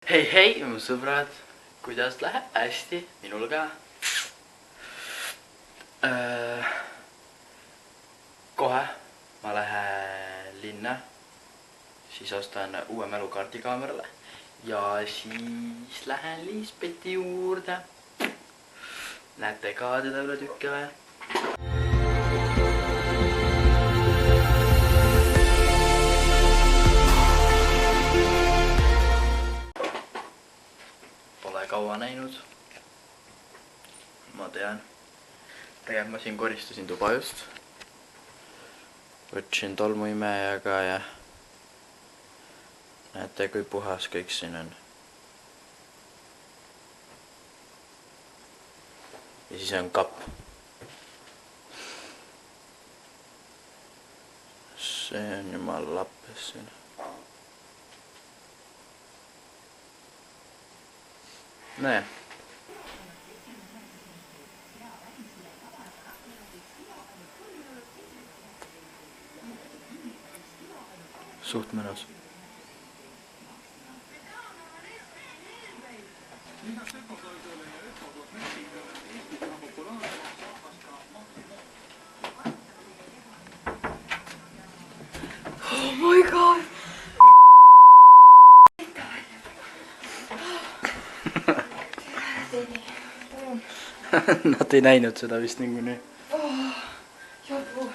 Hei, mu sõbrad, kuidas läheb? Hästi, minul ka. Kohe ma lähen linna, siis ostan uue mälukaardi kaamerale ja siis lähen Liisbeti juurde. Näete ka teda üle tükki või? Pole kaua näinud. Ma tean. Tegelikult ma siin koristasin tuba just. Võtsin tolmuimejaga ja näete, kui puhas kõik siin on. Ja siis on kapp. See on jumal lappes siin. Näe. Suht mõnus. Oh my god! Nad ei näinud seda vist niikuinii. Jabu.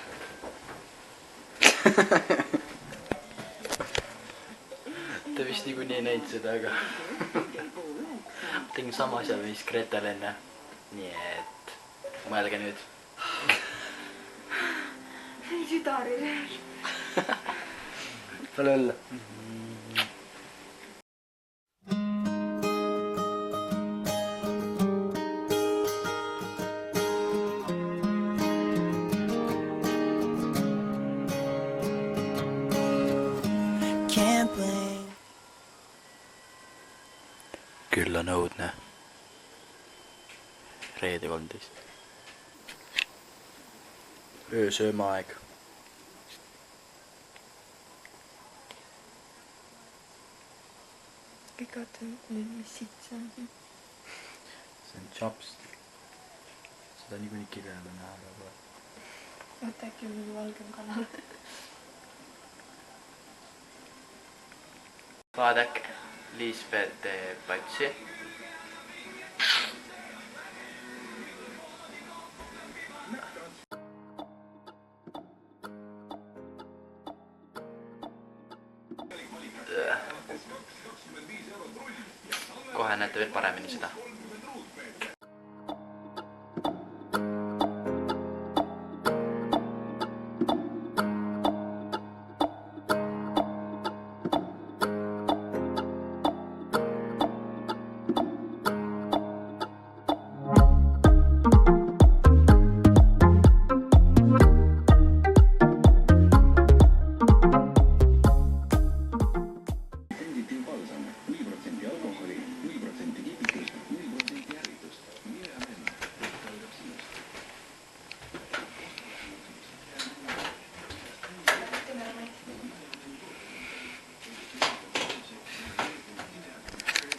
Te vist niikuinii ei näinud seda, aga tegin sama asja vist Gretel enne. Nii et mõelge nüüd. Südari veel. Pole õlle. Küll on õudne. Reede 13. Öösöömaaeg. Kõik vaatavad nüüd, mis siit see on. See on chopstick. Seda niikuinii kirjale näha ka pole. Vaata äkki on mingi valgem kanal. Vaadake, Liisbet teeb patsi. Kohe näete veel paremini seda.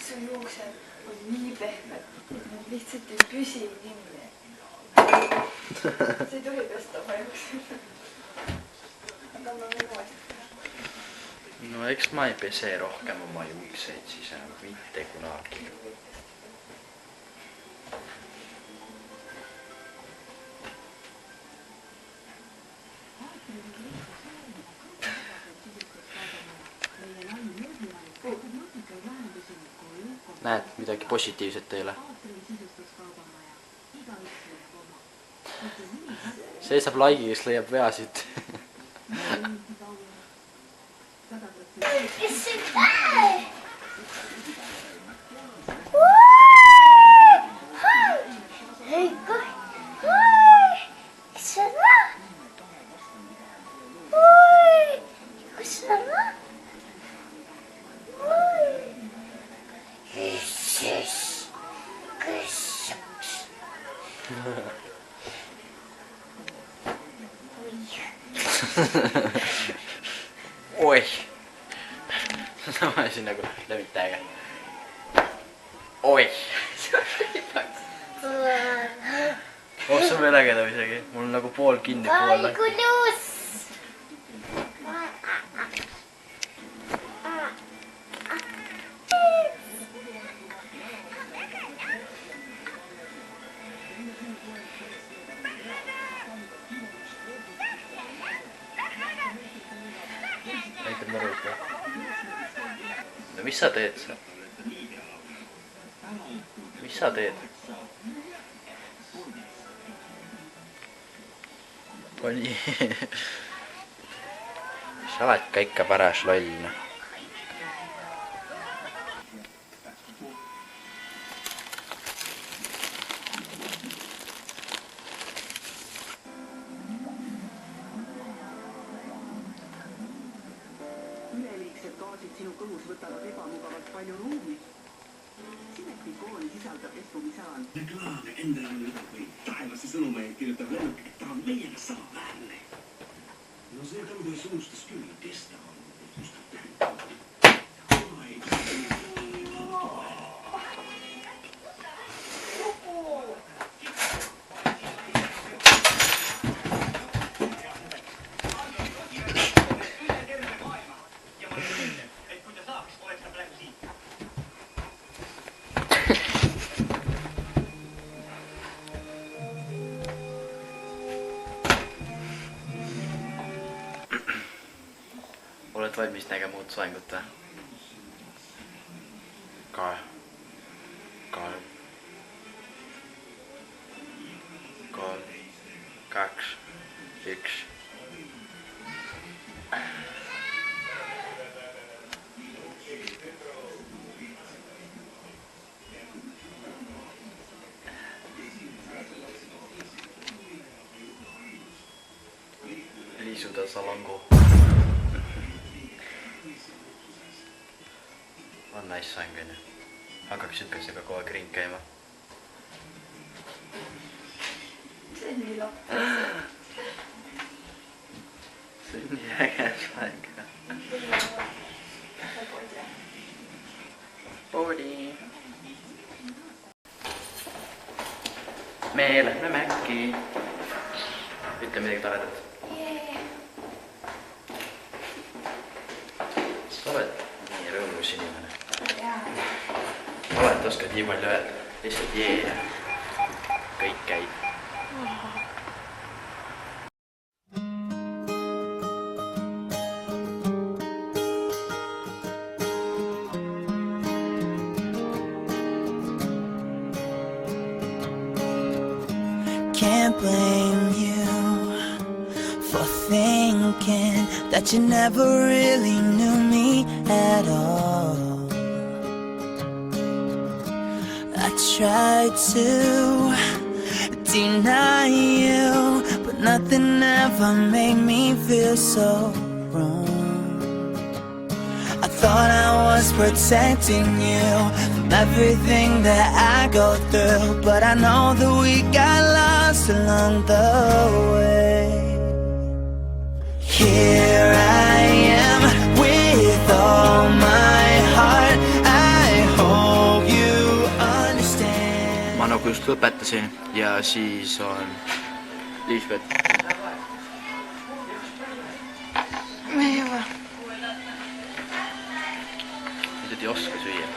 Su juuksed on nii pehmed, nad lihtsalt ei püsi kinni. See ei tohi tõsta vajuks. Aga ma võin uuesti. No eks ma ei pese rohkem oma juukseid, siis enam mitte kunagi. Näed midagi positiivset teile? See saab laigi, kes leiab veasid. Is see bad? Hey, go. Is it not? Is it not? Oi. Sama asi nagu levitäiega. Oi! See on ripaks. Oh, see on veel ägedam isegi. Mul on nagu pool kinni, pool lahti. Kulus! Näitab nõruta. No mis sa teed sa? Mis sa teed? Pani. Sa oled ka ikka päras loll. Üleliigsed gaasid sinu kõhus võtavad ebamugavalt palju ruumi. Sinetikooli sisaldab espumisaan. Reklaame endale on üle või taevasse sõnumeid kirjutab lennuk, et ta on meiega samaväärne. No see tõmbas unustas küll, kes ta on. Oled valmis nägema uut soengut või? 3, 2, 1. Liisuda salongu. On nice soeng, onju. Hakkaks sükesega kogu aeg ring käima. See on nii lappas. See on nii äge soeng. Poodi. Me lähme Mäkki. Ütle midagi toredat. Sa oled nii rõõmus inimene. Oled, oskad nii palju öelda. Lihtsalt jee. Kõik käib. Can't blame you for thinking that you never really knew me at all. I tried to deny you, but nothing ever made me feel so wrong. I thought I was protecting you from everything that I go through, but I know that we got lost along the way. Here I am with all my heart. I hope you understand. Ma nagu just lõpetasin ja siis on Liisbeth. Me ei ole. Nüüd ei oska süüa.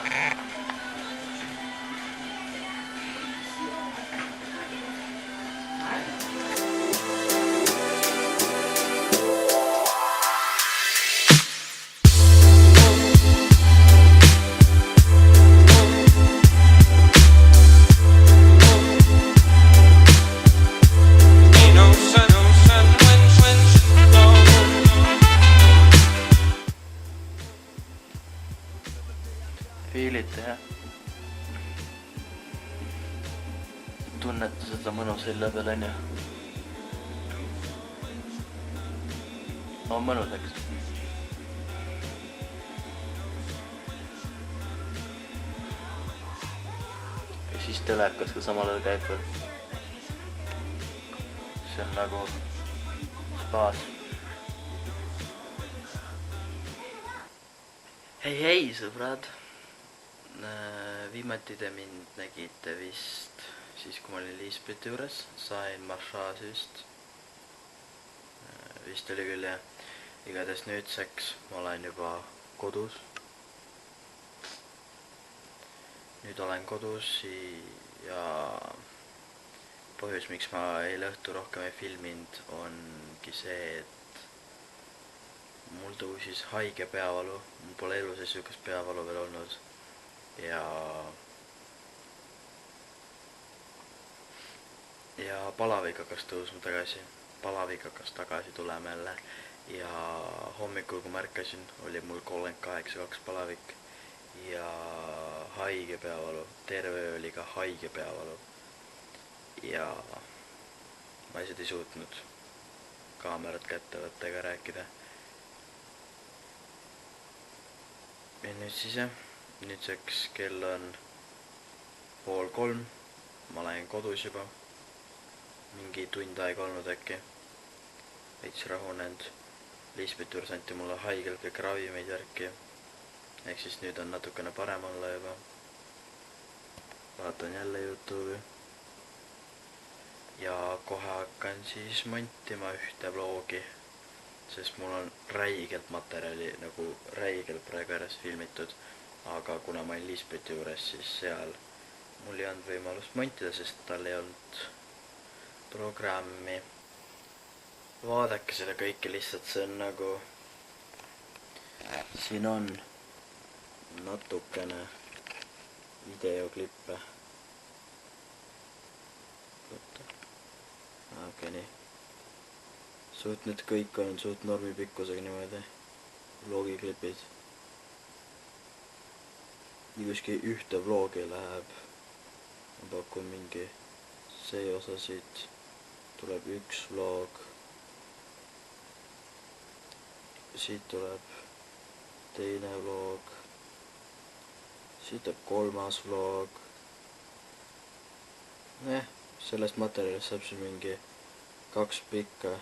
Fiilite, jah? Tunnete seda mõnu selja peal, on ju? On mõnus, eks? Ja siis telekas ka samal ajal käib veel. See on nagu spaas. Hei, sõbrad! viimati te mind nägite vist siis, kui ma olin Liisbeti juures, sain massaažist. Vist oli küll jah. Igatahes nüüdseks ma olen juba kodus. Nüüd olen kodus ja põhjus, miks ma eile õhtu rohkem ei filminud, ongi see, et mul tõusis haige peavalu. Mul pole elu sees sihukest peavalu veel olnud. Ja palavik hakkas tõusma tagasi. Palavik hakkas tagasi tulema jälle. Ja hommikul, kui märkasin, oli mul 38,2 palavik. Ja haige peavalu. Terve öö oli ka haige peavalu. Ja ma lihtsalt ei suutnud kaamerat kätte võtta ega rääkida. Ja nüüd siis jah, nüüdseks kell on 2:30. Ma olen kodus juba. Mingi tund aega olnud äkki. Veits rahunenud. Liisbet juures anti mulle haigelt kõik ravimeid värki. Ehk siis nüüd on natukene parem olla juba. Vaatan jälle YouTube'i. Ja kohe hakkan siis montima ühte vlogi. Sest mul on räigelt materjali, nagu räigelt praegu järjest filmitud. Aga kuna ma olin Liisbeti juures, siis seal mul ei olnud võimalust montida, sest tal ei olnud programmi. Vaadake seda kõike lihtsalt, see on nagu... Siin on natukene videoklippe. Okei, nii. Need kõik on suht normipikkusega niimoodi. Vlogiklipid. Nii kuskil ühte vlogi läheb. Ma pakun mingi see osa siit. Tuleb üks vlog. Siit tuleb teine vlog. Siit tuleb kolmas vlog. Sellest materjalist saab siin mingi 2 pikka,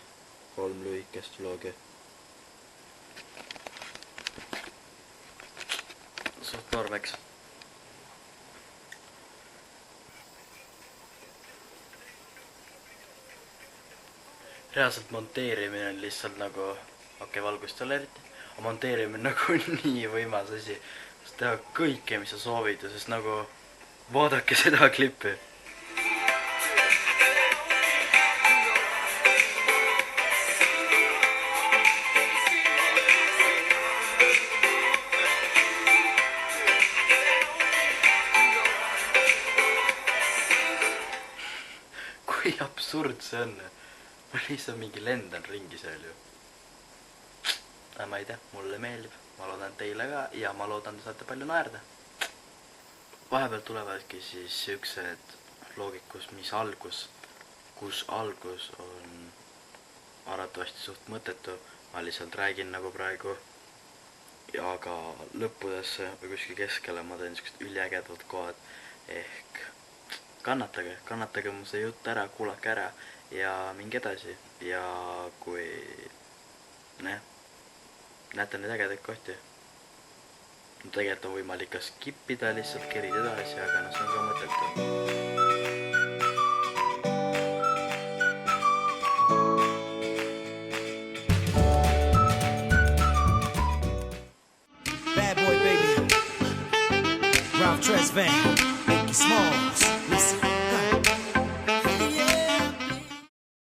3 lühikest vlogi. Suht normeks. Reaalselt monteerimine on lihtsalt nagu, valgust ei ole eriti, aga monteerimine on nagu nii võimas asi. Sest teha kõike, mis sa soovid, sest nagu vaadake seda klippi. Kui absurd see on. Ma lihtsalt mingi lendan ringi seal ju. Ma ei tea, mulle meeldib. Ma loodan teile ka ja ma loodan, te saate palju naerda. Vahepeal tulevadki siis siuksed vlogid, kus algus on arvatavasti suht mõttetu. Ma lihtsalt räägin nagu praegu. Aga lõppudesse või kuskil keskele ma teen siuksed üliägedad kohad. Ehk kannatage mu see jutt ära, kuulake ära ja minge edasi. Ja kui näete neid ägedaid kohti. Tegelikult on võimalik ka skippida, lihtsalt kerida edasi, aga see on ka mõttetu. Bad boy, baby. Ralph Tresvant, Mickey Smalls, listen.